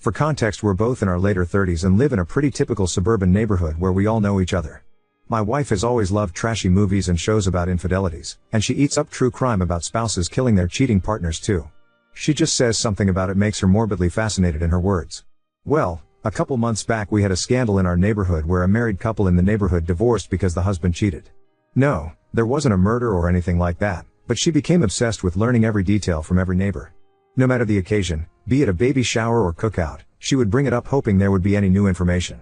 For context, we're both in our later 30s and live in a pretty typical suburban neighborhood where we all know each other. My wife has always loved trashy movies and shows about infidelities, and she eats up true crime about spouses killing their cheating partners too. She just says something about it makes her morbidly fascinated in her words. Well, a couple months back we had a scandal in our neighborhood where a married couple in the neighborhood divorced because the husband cheated. No, there wasn't a murder or anything like that, but she became obsessed with learning every detail from every neighbor. No matter the occasion, be it a baby shower or cookout, she would bring it up hoping there would be any new information.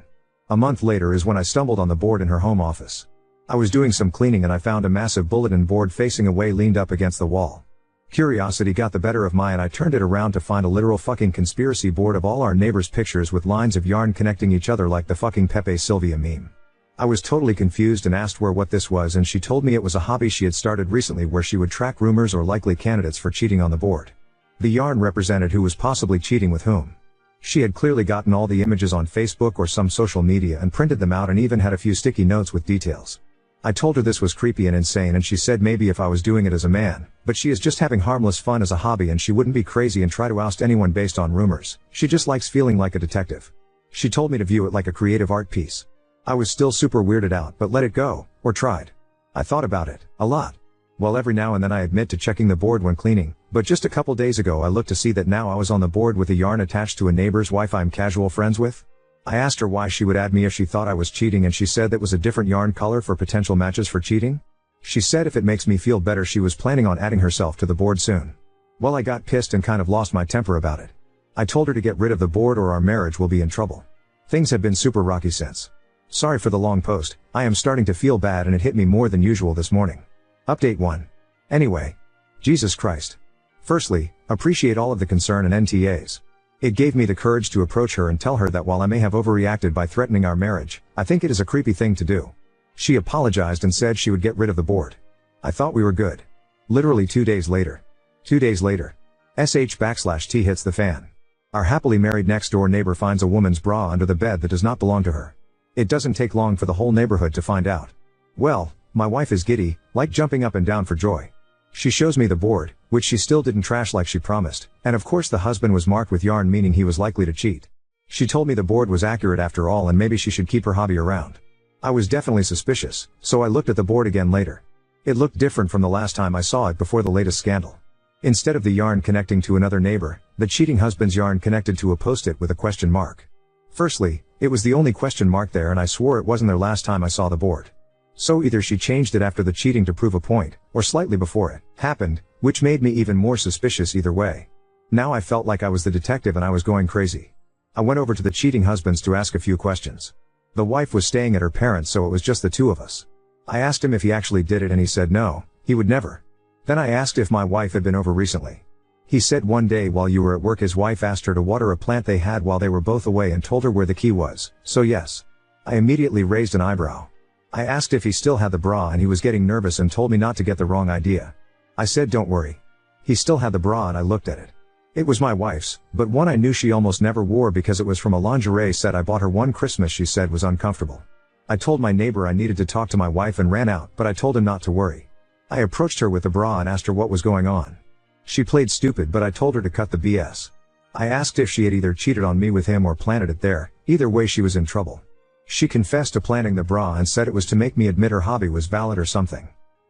A month later is when I stumbled on the board in her home office. I was doing some cleaning and I found a massive bulletin board facing away leaned up against the wall. Curiosity got the better of me and I turned it around to find a literal fucking conspiracy board of all our neighbors' pictures with lines of yarn connecting each other like the fucking Pepe Sylvia meme. I was totally confused and asked what this was, and she told me it was a hobby she had started recently where she would track rumors or likely candidates for cheating on the board. The yarn represented who was possibly cheating with whom. She had clearly gotten all the images on Facebook or some social media and printed them out and even had a few sticky notes with details. I told her this was creepy and insane and she said maybe if I was doing it as a man, but she is just having harmless fun as a hobby and she wouldn't be crazy and try to oust anyone based on rumors. She just likes feeling like a detective. She told me to view it like a creative art piece. I was still super weirded out but let it go, or tried. I thought about it, a lot. Well, every now and then I admit to checking the board when cleaning, but just a couple days ago I looked to see that now I was on the board with a yarn attached to a neighbor's wife I'm casual friends with. I asked her why she would add me if she thought I was cheating and she said that was a different yarn color for potential matches for cheating. She said if it makes me feel better she was planning on adding herself to the board soon. Well, I got pissed and kind of lost my temper about it. I told her to get rid of the board or our marriage will be in trouble. Things have been super rocky since. Sorry for the long post, I am starting to feel bad and it hit me more than usual this morning. Update 1. Anyway. Jesus Christ. Firstly, appreciate all of the concern and NTAs. It gave me the courage to approach her and tell her that while I may have overreacted by threatening our marriage, I think it is a creepy thing to do. She apologized and said she would get rid of the board. I thought we were good. Literally 2 days later. 2 days later. /T hits the fan. Our happily married next door neighbor finds a woman's bra under the bed that does not belong to her. It doesn't take long for the whole neighborhood to find out. Well, my wife is giddy, like jumping up and down for joy. She shows me the board, which she still didn't trash like she promised, and of course the husband was marked with yarn meaning he was likely to cheat. She told me the board was accurate after all and maybe she should keep her hobby around. I was definitely suspicious, so I looked at the board again later. It looked different from the last time I saw it before the latest scandal. Instead of the yarn connecting to another neighbor, the cheating husband's yarn connected to a post-it with a question mark. Firstly, it was the only question mark there and I swore it wasn't there last time I saw the board. So either she changed it after the cheating to prove a point, or slightly before it happened, which made me even more suspicious either way. Now I felt like I was the detective and I was going crazy. I went over to the cheating husbands to ask a few questions. The wife was staying at her parents' so it was just the two of us. I asked him if he actually did it and he said no, he would never. Then I asked if my wife had been over recently. He said one day while you were at work his wife asked her to water a plant they had while they were both away and told her where the key was, so yes. I immediately raised an eyebrow. I asked if he still had the bra and he was getting nervous and told me not to get the wrong idea. I said don't worry. He still had the bra and I looked at it. It was my wife's, but one I knew she almost never wore because it was from a lingerie set I bought her one Christmas she said was uncomfortable. I told my neighbor I needed to talk to my wife and ran out, but I told him not to worry. I approached her with the bra and asked her what was going on. She played stupid but I told her to cut the BS. I asked if she had either cheated on me with him or planted it there, either way she was in trouble. She confessed to planting the bra and said it was to make me admit her hobby was valid or something.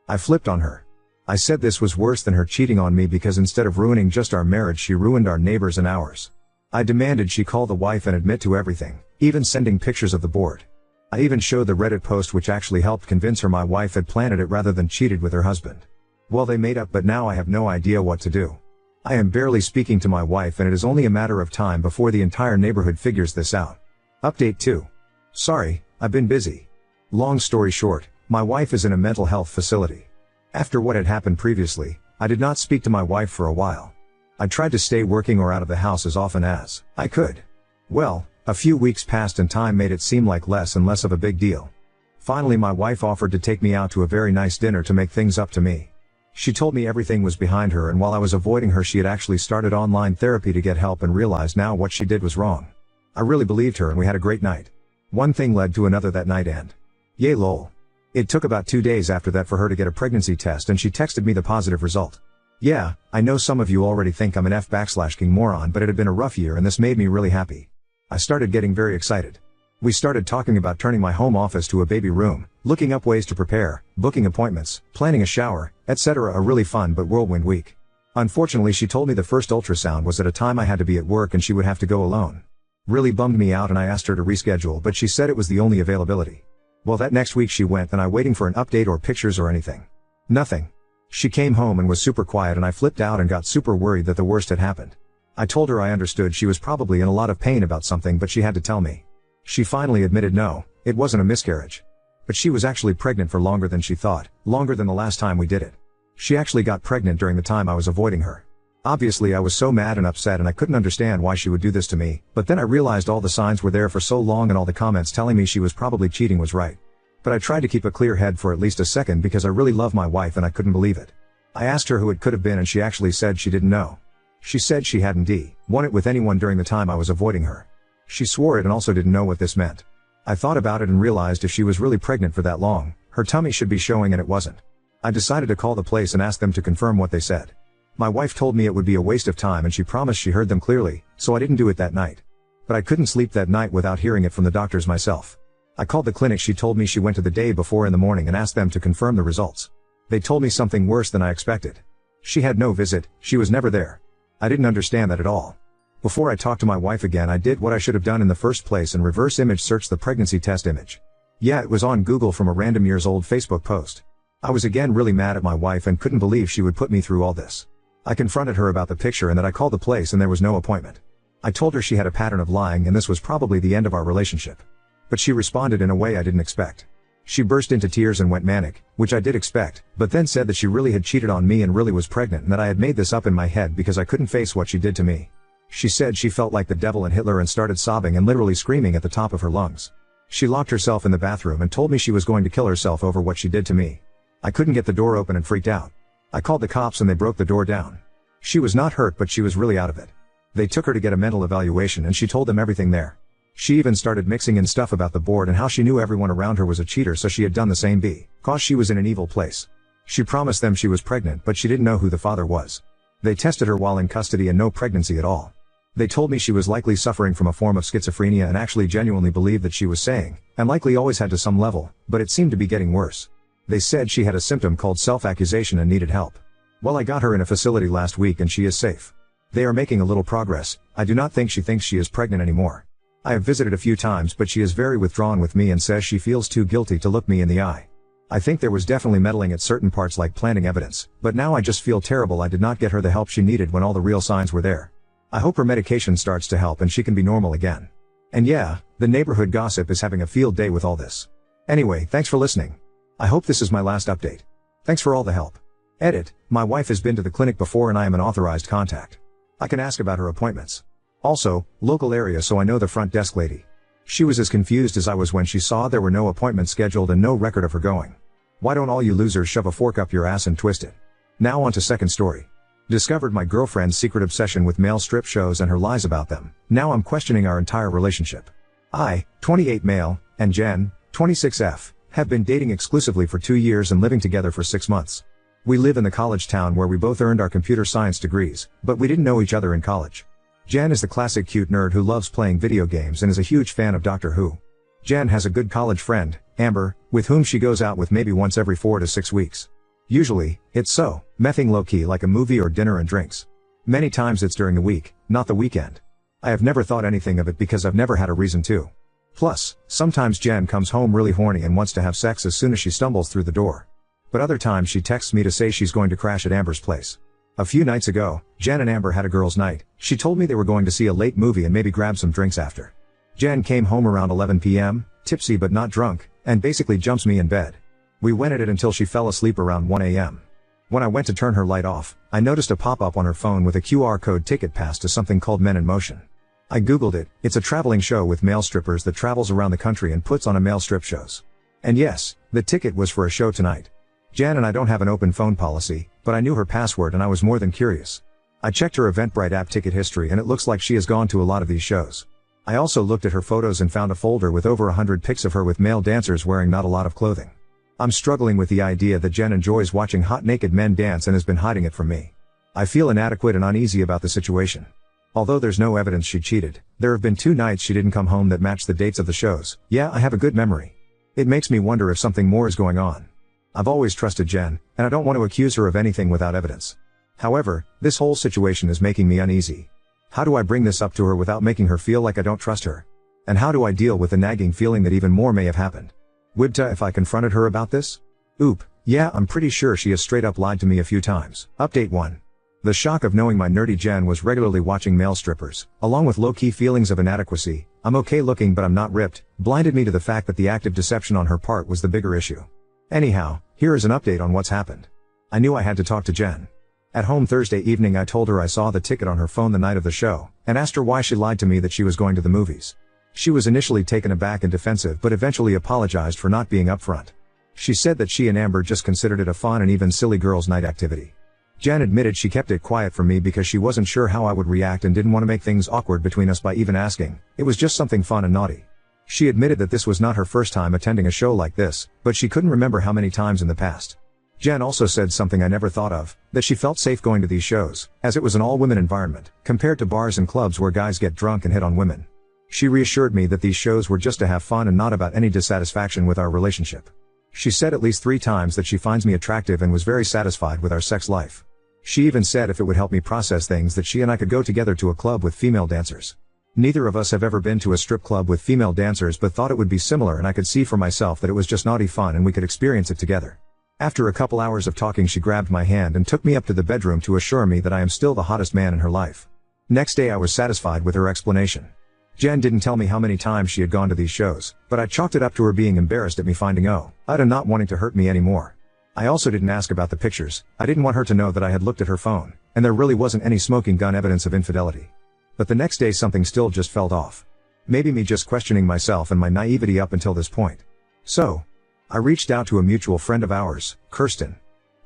I flipped on her. I said this was worse than her cheating on me because instead of ruining just our marriage she ruined our neighbors and ours. I demanded she call the wife and admit to everything, even sending pictures of the board. I even showed the Reddit post which actually helped convince her my wife had planted it rather than cheated with her husband. Well, they made up but now I have no idea what to do. I am barely speaking to my wife and it is only a matter of time before the entire neighborhood figures this out. Update 2. Sorry, I've been busy. Long story short, my wife is in a mental health facility. After what had happened previously, I did not speak to my wife for a while. I tried to stay working or out of the house as often as I could. Well, a few weeks passed and time made it seem like less and less of a big deal. Finally my wife offered to take me out to a very nice dinner to make things up to me. She told me everything was behind her and while I was avoiding her she had actually started online therapy to get help and realized now what she did was wrong. I really believed her and we had a great night. One thing led to another that night and yay lol. It took about 2 days after that for her to get a pregnancy test and she texted me the positive result. Yeah, I know some of you already think I'm an F/king moron, but it had been a rough year and this made me really happy. I started getting very excited. We started talking about turning my home office to a baby room, looking up ways to prepare, booking appointments, planning a shower, etc. A really fun but whirlwind week. Unfortunately, she told me the first ultrasound was at a time I had to be at work and she would have to go alone. Really bummed me out and I asked her to reschedule, but she said it was the only availability. Well, that next week she went and I waiting for an update or pictures or anything. Nothing. She came home and was super quiet and I flipped out and got super worried that the worst had happened. I told her I understood she was probably in a lot of pain about something, but she had to tell me. She finally admitted no, it wasn't a miscarriage. But she was actually pregnant for longer than she thought, longer than the last time we did it. She actually got pregnant during the time I was avoiding her. Obviously I was so mad and upset and I couldn't understand why she would do this to me, but then I realized all the signs were there for so long and all the comments telling me she was probably cheating was right. But I tried to keep a clear head for at least a second because I really love my wife and I couldn't believe it. I asked her who it could have been and she actually said she didn't know. She said she hadn't won it with anyone during the time I was avoiding her. She swore it and also didn't know what this meant. I thought about it and realized if she was really pregnant for that long, her tummy should be showing and it wasn't. I decided to call the place and ask them to confirm what they said. My wife told me it would be a waste of time and she promised she heard them clearly, so I didn't do it that night. But I couldn't sleep that night without hearing it from the doctors myself. I called the clinic she told me she went to the day before in the morning and asked them to confirm the results. They told me something worse than I expected. She had no visit, she was never there. I didn't understand that at all. Before I talked to my wife again, I did what I should have done in the first place and reverse image searched the pregnancy test image. Yeah, it was on Google from a random years old Facebook post. I was again really mad at my wife and couldn't believe she would put me through all this. I confronted her about the picture and that I called the place and there was no appointment. I told her she had a pattern of lying and this was probably the end of our relationship. But she responded in a way I didn't expect. She burst into tears and went manic, which I did expect, but then said that she really had cheated on me and really was pregnant and that I had made this up in my head because I couldn't face what she did to me. She said she felt like the devil and Hitler and started sobbing and literally screaming at the top of her lungs. She locked herself in the bathroom and told me she was going to kill herself over what she did to me. I couldn't get the door open and freaked out. I called the cops and they broke the door down. She was not hurt, but she was really out of it. They took her to get a mental evaluation and she told them everything there. She even started mixing in stuff about the board and how she knew everyone around her was a cheater, so she had done the same because she was in an evil place. She promised them she was pregnant, but she didn't know who the father was. They tested her while in custody and no pregnancy at all. They told me she was likely suffering from a form of schizophrenia and actually genuinely believed that she was saying, and likely always had to some level, but it seemed to be getting worse. They said she had a symptom called self-accusation and needed help. Well, I got her in a facility last week and she is safe. They are making a little progress. I do not think she thinks she is pregnant anymore. I have visited a few times, but she is very withdrawn with me and says she feels too guilty to look me in the eye. I think there was definitely meddling at certain parts like planting evidence, but now I just feel terrible I did not get her the help she needed when all the real signs were there. I hope her medication starts to help and she can be normal again. And yeah, the neighborhood gossip is having a field day with all this. Anyway, thanks for listening. I hope this is my last update. Thanks for all the help. Edit, my wife has been to the clinic before and I am an authorized contact. I can ask about her appointments. Also, local area, so I know the front desk lady. She was as confused as I was when she saw there were no appointments scheduled and no record of her going. Why don't all you losers shove a fork up your ass and twist it? Now on to second story. Discovered my girlfriend's secret obsession with male strip shows and her lies about them. Now I'm questioning our entire relationship. I, 28 male, and Jen, 26F, have been dating exclusively for 2 years and living together for 6 months. We live in the college town where we both earned our computer science degrees, but we didn't know each other in college. Jen is the classic cute nerd who loves playing video games and is a huge fan of Doctor Who. Jen has a good college friend, Amber, with whom she goes out with maybe once every 4 to 6 weeks. Usually, it's so, mething low-key like a movie or dinner and drinks. Many times it's during the week, not the weekend. I have never thought anything of it because I've never had a reason to. Plus, sometimes Jen comes home really horny and wants to have sex as soon as she stumbles through the door. But other times she texts me to say she's going to crash at Amber's place. A few nights ago, Jen and Amber had a girls' night. She told me they were going to see a late movie and maybe grab some drinks after. Jen came home around 11 p.m., tipsy but not drunk, and basically jumps me in bed. We went at it until she fell asleep around 1 a.m. When I went to turn her light off, I noticed a pop-up on her phone with a QR code ticket passed to something called Men in Motion. I googled it. It's a traveling show with male strippers that travels around the country and puts on a male strip shows. And yes, the ticket was for a show tonight. Jen and I don't have an open phone policy, but I knew her password and I was more than curious. I checked her Eventbrite app ticket history and it looks like she has gone to a lot of these shows. I also looked at her photos and found a folder with over 100 pics of her with male dancers wearing not a lot of clothing. I'm struggling with the idea that Jen enjoys watching hot naked men dance and has been hiding it from me. I feel inadequate and uneasy about the situation. Although there's no evidence she cheated, there have been 2 nights she didn't come home that match the dates of the shows. Yeah, I have a good memory. It makes me wonder if something more is going on. I've always trusted Jen, and I don't want to accuse her of anything without evidence. However, this whole situation is making me uneasy. How do I bring this up to her without making her feel like I don't trust her? And how do I deal with the nagging feeling that even more may have happened? Wibta if I confronted her about this? Oop, yeah, I'm pretty sure she has straight up lied to me a few times. Update 1. The shock of knowing my nerdy Jen was regularly watching male strippers, along with low-key feelings of inadequacy, I'm okay looking but I'm not ripped, blinded me to the fact that the active deception on her part was the bigger issue. Anyhow, here is an update on what's happened. I knew I had to talk to Jen. At home Thursday evening I told her I saw the ticket on her phone the night of the show, and asked her why she lied to me that she was going to the movies. She was initially taken aback and defensive but eventually apologized for not being upfront. She said that she and Amber just considered it a fun and even silly girls' night activity. Jen admitted she kept it quiet from me because she wasn't sure how I would react and didn't want to make things awkward between us by even asking. It was just something fun and naughty. She admitted that this was not her first time attending a show like this, but she couldn't remember how many times in the past. Jen also said something I never thought of, that she felt safe going to these shows, as it was an all-women environment, compared to bars and clubs where guys get drunk and hit on women. She reassured me that these shows were just to have fun and not about any dissatisfaction with our relationship. She said at least 3 times that she finds me attractive and was very satisfied with our sex life. She even said if it would help me process things that she and I could go together to a club with female dancers. Neither of us have ever been to a strip club with female dancers but thought it would be similar, and I could see for myself that it was just naughty fun and we could experience it together. After a couple hours of talking she grabbed my hand and took me up to the bedroom to assure me that I am still the hottest man in her life. Next day I was satisfied with her explanation. Jen didn't tell me how many times she had gone to these shows, but I chalked it up to her being embarrassed at me finding out and not wanting to hurt me anymore. I also didn't ask about the pictures. I didn't want her to know that I had looked at her phone, and there really wasn't any smoking gun evidence of infidelity. But the next day something still just felt off. Maybe me just questioning myself and my naivety up until this point. So, I reached out to a mutual friend of ours, Kirsten.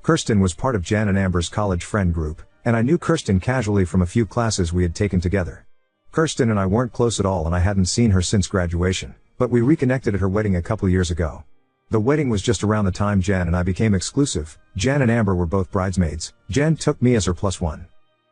Kirsten was part of Jen and Amber's college friend group, and I knew Kirsten casually from a few classes we had taken together. Kirsten and I weren't close at all and I hadn't seen her since graduation, but we reconnected at her wedding a couple years ago. The wedding was just around the time Jen and I became exclusive. Jen and Amber were both bridesmaids. Jen took me as her +1.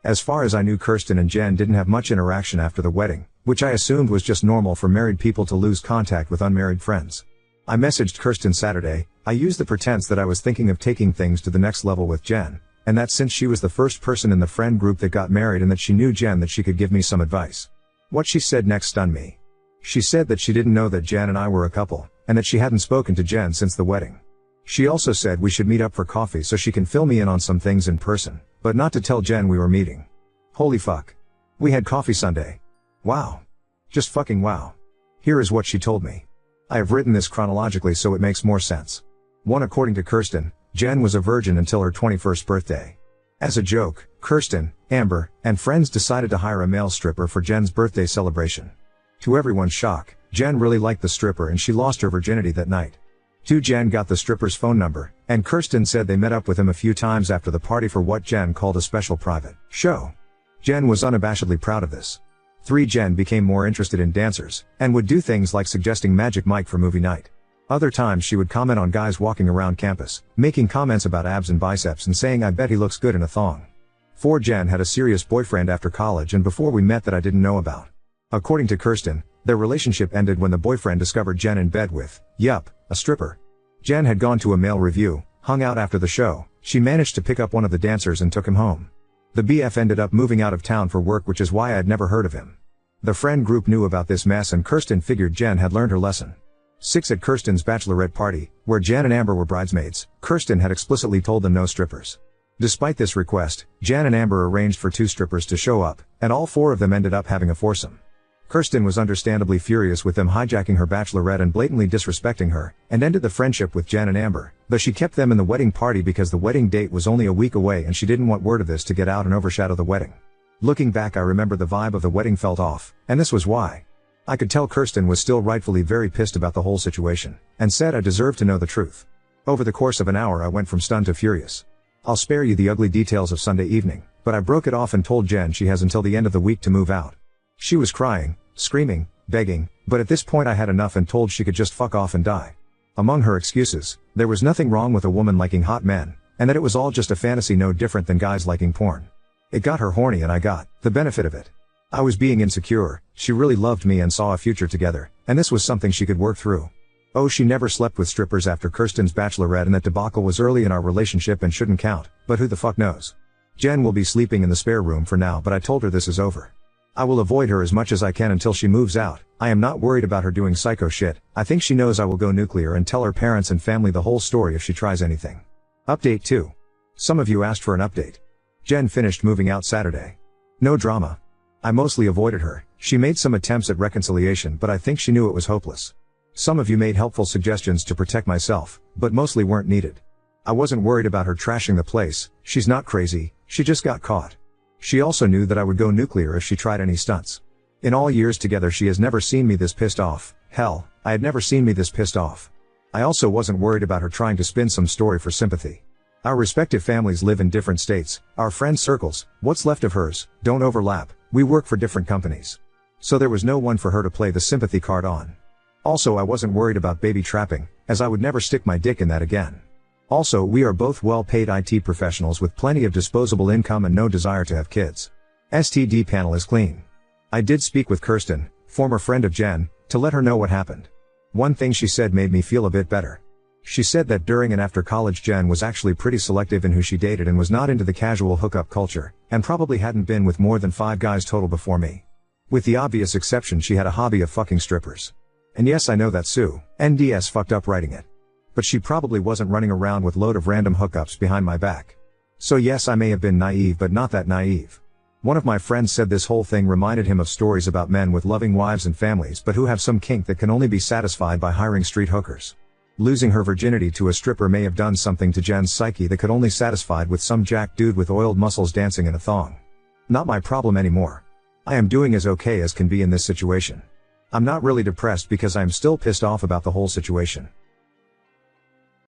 As far as I knew, Kirsten and Jen didn't have much interaction after the wedding, which I assumed was just normal for married people to lose contact with unmarried friends. I messaged Kirsten Saturday. I used the pretense that I was thinking of taking things to the next level with Jen, and that since she was the first person in the friend group that got married and that she knew Jen, that she could give me some advice. What she said next stunned me. She said that she didn't know that Jen and I were a couple, and that she hadn't spoken to Jen since the wedding. She also said we should meet up for coffee so she can fill me in on some things in person, but not to tell Jen we were meeting. Holy fuck. We had coffee Sunday. Wow. Just fucking wow. Here is what she told me. I have written this chronologically so it makes more sense. 1. According to Kirsten, Jen was a virgin until her 21st birthday. As a joke, Kirsten, Amber, and friends decided to hire a male stripper for Jen's birthday celebration. To everyone's shock, Jen really liked the stripper and she lost her virginity that night. 2. Jen got the stripper's phone number, and Kirsten said they met up with him a few times after the party for what Jen called a special private show. Jen was unabashedly proud of this. 3. Jen became more interested in dancers, and would do things like suggesting Magic Mike for movie night. Other times she would comment on guys walking around campus, making comments about abs and biceps and saying I bet he looks good in a thong. 4. Jen had a serious boyfriend after college and before we met that I didn't know about. According to Kirsten, their relationship ended when the boyfriend discovered Jen in bed with, a stripper. Jen had gone to a male review, hung out after the show, she managed to pick up one of the dancers and took him home. The BF ended up moving out of town for work, which is why I had never heard of him. The friend group knew about this mess and Kirsten figured Jen had learned her lesson. 6. At Kirsten's bachelorette party, where Jen and Amber were bridesmaids, Kirsten had explicitly told them no strippers. Despite this request, Jen and Amber arranged for 2 strippers to show up, and all 4 of them ended up having a foursome. Kirsten was understandably furious with them hijacking her bachelorette and blatantly disrespecting her, and ended the friendship with Jen and Amber, though she kept them in the wedding party because the wedding date was only a week away and she didn't want word of this to get out and overshadow the wedding. Looking back, I remember the vibe of the wedding felt off, and this was why. I could tell Kirsten was still rightfully very pissed about the whole situation, and said I deserved to know the truth. Over the course of an hour I went from stunned to furious. I'll spare you the ugly details of Sunday evening, but I broke it off and told Jen she has until the end of the week to move out. She was crying, screaming, begging, but at this point I had enough and told she could just fuck off and die. Among her excuses, there was nothing wrong with a woman liking hot men, and that it was all just a fantasy no different than guys liking porn. It got her horny and I got the benefit of it. I was being insecure, she really loved me and saw a future together, and this was something she could work through. Oh, she never slept with strippers after Kirsten's bachelorette, and that debacle was early in our relationship and shouldn't count, but who the fuck knows. Jen will be sleeping in the spare room for now, but I told her this is over. I will avoid her as much as I can until she moves out. I am not worried about her doing psycho shit. I think she knows I will go nuclear and tell her parents and family the whole story if she tries anything. Update 2. Some of you asked for an update. Jen finished moving out Saturday. No drama. I mostly avoided her. She made some attempts at reconciliation, but I think she knew it was hopeless. Some of you made helpful suggestions to protect myself, but mostly weren't needed. I wasn't worried about her trashing the place. She's not crazy, she just got caught. She also knew that I would go nuclear if she tried any stunts. In all years together she has never seen me this pissed off. Hell, I had never seen me this pissed off. I also wasn't worried about her trying to spin some story for sympathy. Our respective families live in different states, our friend circles, what's left of hers, don't overlap, we work for different companies. So there was no one for her to play the sympathy card on. Also, I wasn't worried about baby trapping, as I would never stick my dick in that again. Also, we are both well-paid IT professionals with plenty of disposable income and no desire to have kids. STD panel is clean. I did speak with Kirsten, former friend of Jen, to let her know what happened. One thing she said made me feel a bit better. She said that during and after college Jen was actually pretty selective in who she dated and was not into the casual hookup culture, and probably hadn't been with more than 5 guys total before me. With the obvious exception she had a hobby of fucking strippers. And yes, I know that Sue, NDS, fucked up writing it. But she probably wasn't running around with load of random hookups behind my back. So yes, I may have been naive, but not that naive. One of my friends said this whole thing reminded him of stories about men with loving wives and families but who have some kink that can only be satisfied by hiring street hookers. Losing her virginity to a stripper may have done something to Jen's psyche that could only satisfied with some jack dude with oiled muscles dancing in a thong. Not my problem anymore. I am doing as okay as can be in this situation. I'm not really depressed because I am still pissed off about the whole situation.